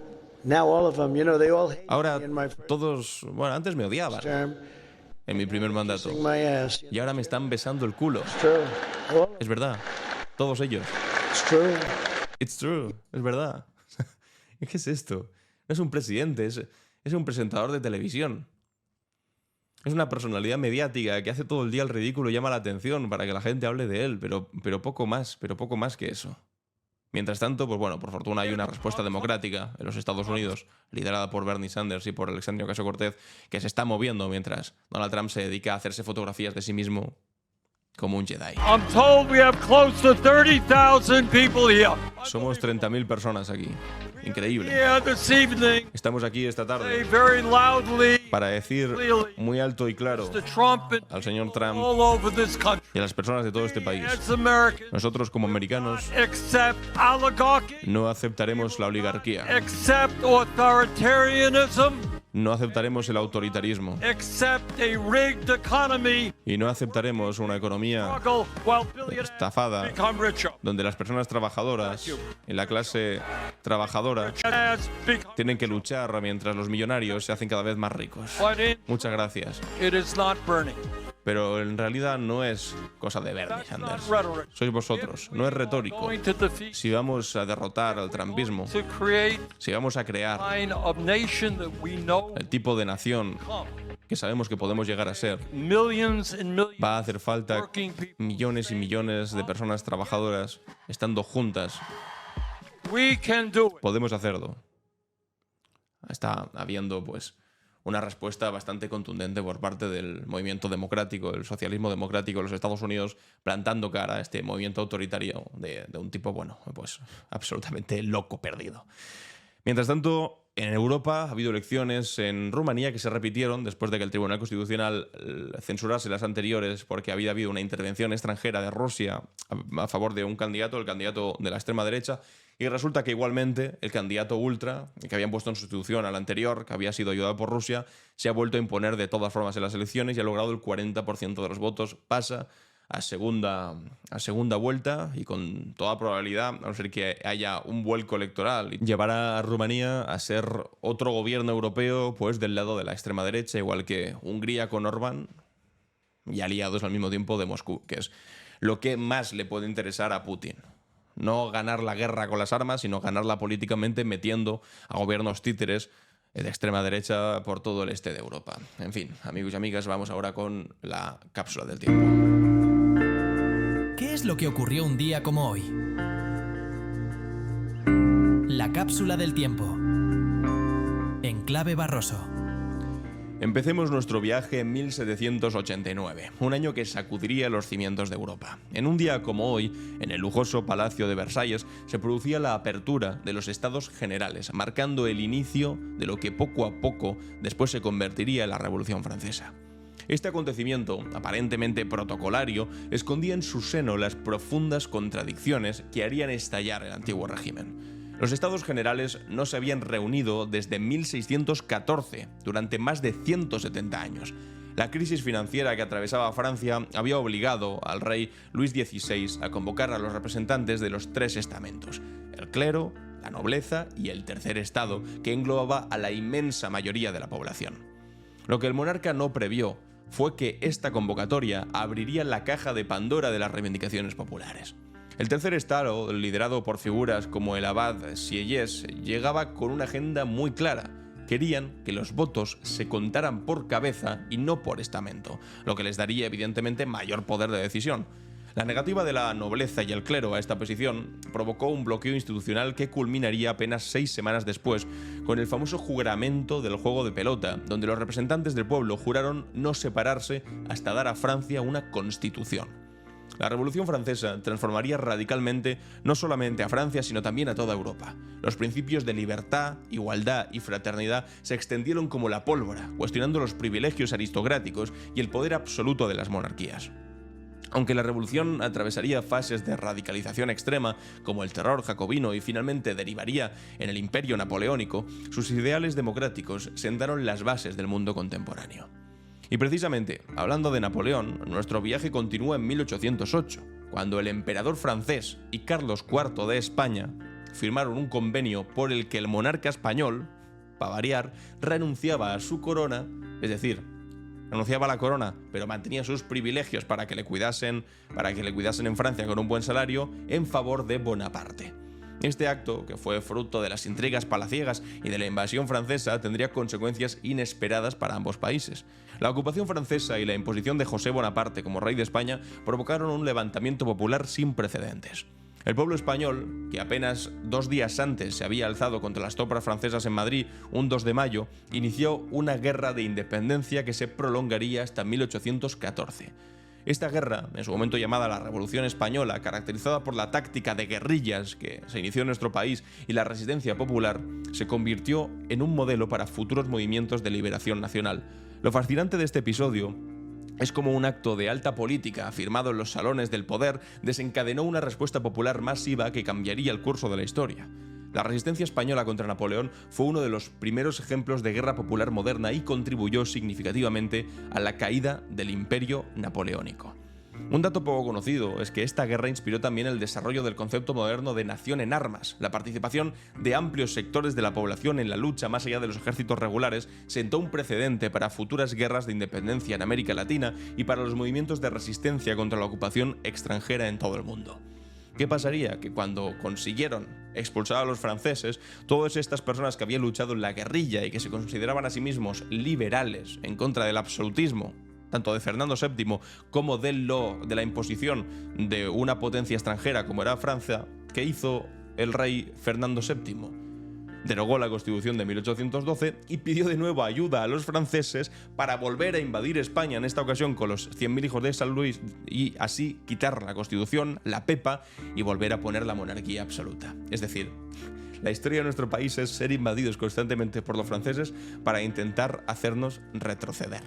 ahora todos, bueno, antes me odiaban en mi primer mandato y ahora me están besando el culo. Es verdad, todos ellos. It's true, es verdad. ¿Qué es esto? No es un presidente, es un presentador de televisión. Es una personalidad mediática que hace todo el día el ridículo y llama la atención para que la gente hable de él, pero poco más que eso. Mientras tanto, pues bueno, por fortuna hay una respuesta democrática en los Estados Unidos, liderada por Bernie Sanders y por Alexandria Ocasio-Cortez, que se está moviendo mientras Donald Trump se dedica a hacerse fotografías de sí mismo como un Jedi. I'm told we have close to 30,000 people here. Somos 30.000 personas aquí. Increíble. Here this evening, Estamos aquí esta say tarde very loudly, para decir muy alto y claro Mr. Trump and al señor Trump all over this country. y a las personas de todo este país. As Americans, Nosotros como americanos accept oligarchy, no aceptaremos la oligarquía, accept authoritarianism, no aceptaremos el autoritarismo accept a rigged economy, y no aceptaremos una economía struggle while billionaires estafada become richer. donde las personas trabajadoras y la clase trabajadora Has become, tienen que luchar mientras los millonarios se hacen cada vez más ricos. but Muchas gracias. it is not Bernie. Pero en realidad no es cosa de Bernie That's not Sanders. rhetoric. Sois vosotros, no es retórico. Going to defeat, Si vamos a derrotar al trumpismo, to create si vamos a crear kind of nation that we know el tipo de nación come. que sabemos que podemos llegar a ser, Millions and millions va a hacer falta working people. millones y millones de personas trabajadoras estando juntas. We can do it. Podemos hacerlo. Está habiendo, pues, una respuesta bastante contundente por parte del movimiento democrático, el socialismo democrático de los Estados Unidos, plantando cara a este movimiento autoritario de un tipo, bueno, pues absolutamente loco, perdido. Mientras tanto, en Europa ha habido elecciones en Rumanía que se repitieron después de que el Tribunal Constitucional censurase las anteriores porque había habido una intervención extranjera de Rusia a favor de un candidato, el candidato de la extrema derecha, y resulta que igualmente el candidato ultra, que habían puesto en sustitución al anterior, que había sido ayudado por Rusia, se ha vuelto a imponer de todas formas en las elecciones y ha logrado el 40% de los votos, pasa a segunda vuelta y con toda probabilidad, a no ser que haya un vuelco electoral, llevará a Rumanía a ser otro gobierno europeo pues del lado de la extrema derecha, igual que Hungría con Orbán y aliados al mismo tiempo de Moscú, que es lo que más le puede interesar a Putin. No ganar la guerra con las armas, sino ganarla políticamente metiendo a gobiernos títeres de extrema derecha por todo el este de Europa. En fin, amigos y amigas, vamos ahora con la cápsula del tiempo. ¿Qué es lo que ocurrió un día como hoy? La cápsula del tiempo. En clave Barroso. Empecemos nuestro viaje en 1789, un año que sacudiría los cimientos de Europa. En un día como hoy, en el lujoso Palacio de Versalles, se producía la apertura de los Estados Generales, marcando el inicio de lo que poco a poco después se convertiría en la Revolución Francesa. Este acontecimiento, aparentemente protocolario, escondía en su seno las profundas contradicciones que harían estallar el antiguo régimen. Los Estados Generales no se habían reunido desde 1614, durante más de 170 años. La crisis financiera que atravesaba Francia había obligado al rey Luis XVI a convocar a los representantes de los tres estamentos, el clero, la nobleza y el tercer estado, que englobaba a la inmensa mayoría de la población. Lo que el monarca no previó fue que esta convocatoria abriría la caja de Pandora de las reivindicaciones populares. El tercer estado, liderado por figuras como el abad Sieyès, llegaba con una agenda muy clara. Querían que los votos se contaran por cabeza y no por estamento, lo que les daría evidentemente mayor poder de decisión. La negativa de la nobleza y el clero a esta posición provocó un bloqueo institucional que culminaría apenas 6 semanas después con el famoso juramento del juego de pelota, donde los representantes del pueblo juraron no separarse hasta dar a Francia una constitución. La Revolución Francesa transformaría radicalmente no solamente a Francia, sino también a toda Europa. Los principios de libertad, igualdad y fraternidad se extendieron como la pólvora, cuestionando los privilegios aristocráticos y el poder absoluto de las monarquías. Aunque la revolución atravesaría fases de radicalización extrema, como el terror jacobino, y finalmente derivaría en el imperio napoleónico, sus ideales democráticos sentaron las bases del mundo contemporáneo. Y precisamente, hablando de Napoleón, nuestro viaje continúa en 1808, cuando el emperador francés y Carlos IV de España firmaron un convenio por el que el monarca español, para variar, renunciaba a su corona, es decir, renunciaba a la corona, pero mantenía sus privilegios para que le cuidasen en Francia con un buen salario, en favor de Bonaparte. Este acto, que fue fruto de las intrigas palaciegas y de la invasión francesa, tendría consecuencias inesperadas para ambos países. La ocupación francesa y la imposición de José Bonaparte como rey de España provocaron un levantamiento popular sin precedentes. El pueblo español, que apenas 2 días antes se había alzado contra las tropas francesas en Madrid, un 2 de mayo, inició una guerra de independencia que se prolongaría hasta 1814. Esta guerra, en su momento llamada la Revolución Española, caracterizada por la táctica de guerrillas que se inició en nuestro país y la resistencia popular, se convirtió en un modelo para futuros movimientos de liberación nacional. Lo fascinante de este episodio es como un acto de alta política firmado en los salones del poder desencadenó una respuesta popular masiva que cambiaría el curso de la historia. La resistencia española contra Napoleón fue uno de los primeros ejemplos de guerra popular moderna y contribuyó significativamente a la caída del Imperio Napoleónico. Un dato poco conocido es que esta guerra inspiró también el desarrollo del concepto moderno de nación en armas. La participación de amplios sectores de la población en la lucha más allá de los ejércitos regulares sentó un precedente para futuras guerras de independencia en América Latina y para los movimientos de resistencia contra la ocupación extranjera en todo el mundo. ¿Qué pasaría? Que cuando consiguieron expulsar a los franceses, todas estas personas que habían luchado en la guerrilla y que se consideraban a sí mismos liberales en contra del absolutismo, tanto de Fernando VII como de la imposición de una potencia extranjera como era Francia, ¿qué hizo el rey Fernando VII? Derogó la Constitución de 1812 y pidió de nuevo ayuda a los franceses para volver a invadir España, en esta ocasión con los 100.000 hijos de San Luis, y así quitar la Constitución, la Pepa, y volver a poner la monarquía absoluta. Es decir, la historia de nuestro país es ser invadidos constantemente por los franceses para intentar hacernos retroceder.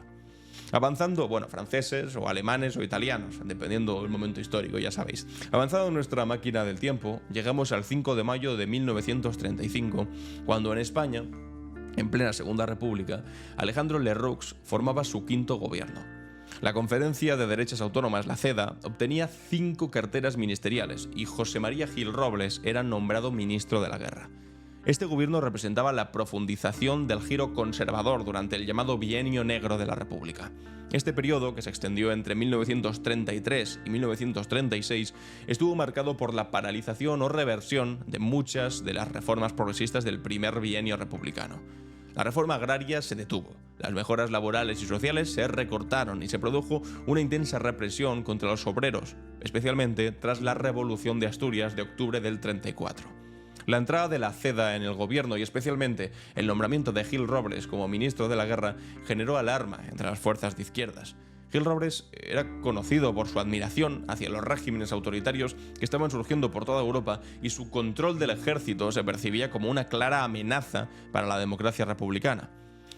Avanzando, franceses o alemanes o italianos, dependiendo del momento histórico, ya sabéis. Avanzado nuestra máquina del tiempo, llegamos al 5 de mayo de 1935, cuando en España, en plena Segunda República, Alejandro Lerroux formaba su quinto gobierno. La Conferencia de Derechas Autónomas, la CEDA, obtenía 5 carteras ministeriales y José María Gil Robles era nombrado ministro de la Guerra. Este gobierno representaba la profundización del giro conservador durante el llamado Bienio Negro de la República. Este periodo, que se extendió entre 1933 y 1936, estuvo marcado por la paralización o reversión de muchas de las reformas progresistas del primer bienio republicano. La reforma agraria se detuvo, las mejoras laborales y sociales se recortaron y se produjo una intensa represión contra los obreros, especialmente tras la Revolución de Asturias de octubre del 34. La entrada de la CEDA en el gobierno y especialmente el nombramiento de Gil Robles como ministro de la Guerra generó alarma entre las fuerzas de izquierdas. Gil Robles era conocido por su admiración hacia los regímenes autoritarios que estaban surgiendo por toda Europa y su control del ejército se percibía como una clara amenaza para la democracia republicana.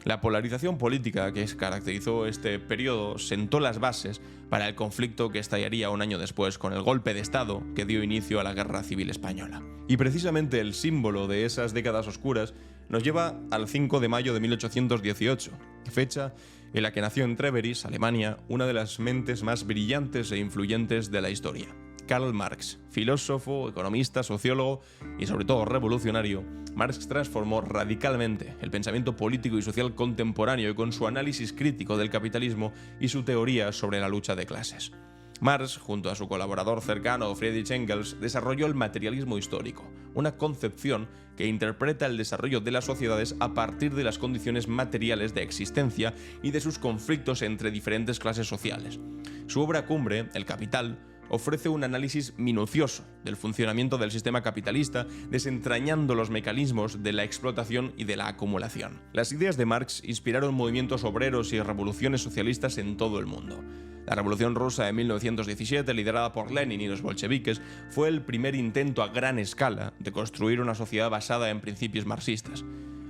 La polarización política que caracterizó este periodo sentó las bases para el conflicto que estallaría un año después con el golpe de Estado que dio inicio a la Guerra Civil Española. Y precisamente el símbolo de esas décadas oscuras nos lleva al 5 de mayo de 1818, fecha en la que nació en Treveris, Alemania, una de las mentes más brillantes e influyentes de la historia. Karl Marx, filósofo, economista, sociólogo y sobre todo revolucionario, Marx transformó radicalmente el pensamiento político y social contemporáneo con su análisis crítico del capitalismo y su teoría sobre la lucha de clases. Marx, junto a su colaborador cercano Friedrich Engels, desarrolló el materialismo histórico, una concepción que interpreta el desarrollo de las sociedades a partir de las condiciones materiales de existencia y de sus conflictos entre diferentes clases sociales. Su obra cumbre, El Capital, ofrece un análisis minucioso del funcionamiento del sistema capitalista, desentrañando los mecanismos de la explotación y de la acumulación. Las ideas de Marx inspiraron movimientos obreros y revoluciones socialistas en todo el mundo. La Revolución Rusa de 1917, liderada por Lenin y los bolcheviques, fue el primer intento a gran escala de construir una sociedad basada en principios marxistas.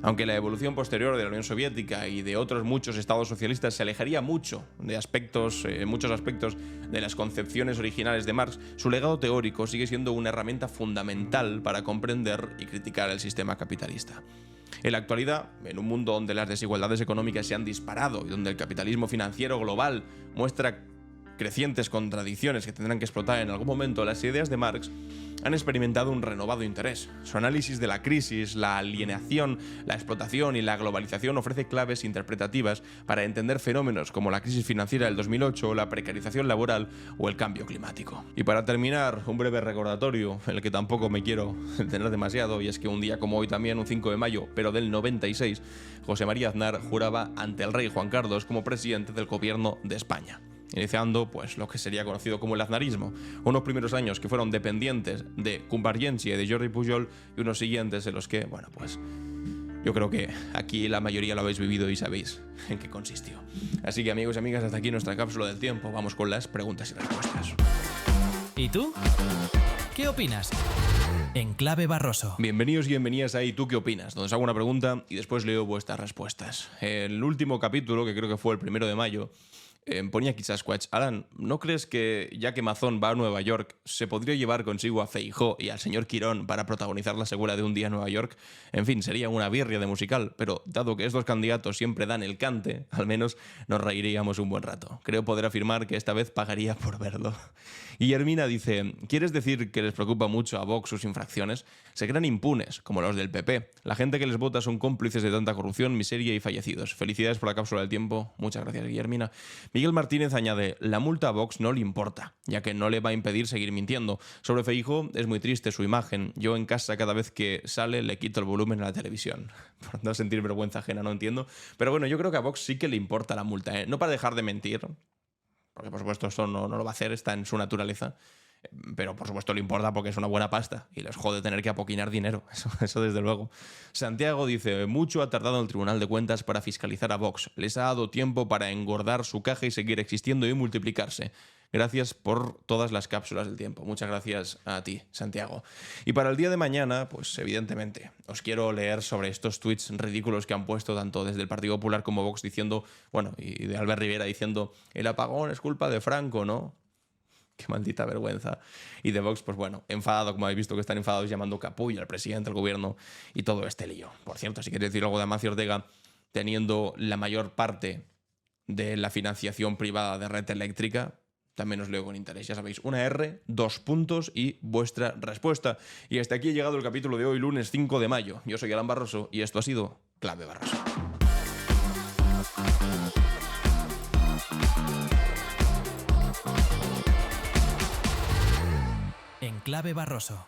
Aunque la evolución posterior de la Unión Soviética y de otros muchos estados socialistas se alejaría mucho de muchos aspectos de las concepciones originales de Marx, su legado teórico sigue siendo una herramienta fundamental para comprender y criticar el sistema capitalista. En la actualidad, en un mundo donde las desigualdades económicas se han disparado y donde el capitalismo financiero global muestra crecientes contradicciones que tendrán que explotar en algún momento, las ideas de Marx han experimentado un renovado interés. Su análisis de la crisis, la alienación, la explotación y la globalización ofrece claves interpretativas para entender fenómenos como la crisis financiera del 2008, la precarización laboral o el cambio climático. Y para terminar, un breve recordatorio en el que tampoco me quiero detener demasiado, y es que un día como hoy también, un 5 de mayo, pero del 96, José María Aznar juraba ante el rey Juan Carlos como presidente del gobierno de España, iniciando pues lo que sería conocido como el aznarismo, unos primeros años que fueron dependientes de Convergencia y de Jordi Pujol, y unos siguientes en los que, bueno, pues yo creo que aquí la mayoría lo habéis vivido y sabéis en qué consistió. Así que, amigos y amigas, hasta aquí nuestra cápsula del tiempo. Vamos con las preguntas y respuestas. ¿Y tú? ¿Qué opinas? En Clave Barroso. Bienvenidos y bienvenidas a ¿Y tú qué opinas?, donde os hago una pregunta y después leo vuestras respuestas. El último capítulo, que creo que fue el 1 de mayo, ponía aquí Sasquatch: Alan, ¿no crees que ya que Mazón va a Nueva York, se podría llevar consigo a Feijóo y al señor Quirón para protagonizar la secuela de Un día en Nueva York? En fin, sería una birria de musical, pero dado que estos candidatos siempre dan el cante, al menos nos reiríamos un buen rato. Creo poder afirmar que esta vez pagaría por verlo. Y Hermina dice: ¿quieres decir que les preocupa mucho a Vox sus infracciones? Se crean impunes, como los del PP. La gente que les vota son cómplices de tanta corrupción, miseria y fallecidos. Felicidades por la cápsula del tiempo. Muchas gracias, Guillermina. Miguel Martínez añade: la multa a Vox no le importa, ya que no le va a impedir seguir mintiendo. Sobre Feijóo, es muy triste su imagen. Yo en casa, cada vez que sale, le quito el volumen a la televisión. Por no sentir vergüenza ajena, no entiendo. Pero bueno, yo creo que a Vox sí que le importa la multa, ¿eh? No para dejar de mentir, porque por supuesto esto no lo va a hacer, está en su naturaleza. Pero por supuesto le importa porque es una buena pasta y les jode tener que apoquinar dinero, eso desde luego. Santiago dice: mucho ha tardado el Tribunal de Cuentas para fiscalizar a Vox. Les ha dado tiempo para engordar su caja y seguir existiendo y multiplicarse. Gracias por todas las cápsulas del tiempo. Muchas gracias a ti, Santiago. Y para el día de mañana, pues evidentemente, os quiero leer sobre estos tweets ridículos que han puesto tanto desde el Partido Popular como Vox diciendo, bueno, y de Albert Rivera diciendo: el apagón es culpa de Franco, ¿no? Qué maldita vergüenza. Y de Vox, pues bueno, enfadado, como habéis visto que están enfadados, llamando capullo al presidente del gobierno y todo este lío. Por cierto, si queréis decir algo de Amancio Ortega, teniendo la mayor parte de la financiación privada de red eléctrica, también os leo con interés. Ya sabéis, una R, 2 puntos y vuestra respuesta. Y hasta aquí ha llegado el capítulo de hoy, lunes 5 de mayo. Yo soy Alan Barroso y esto ha sido Clave Barroso. En Clave Barroso.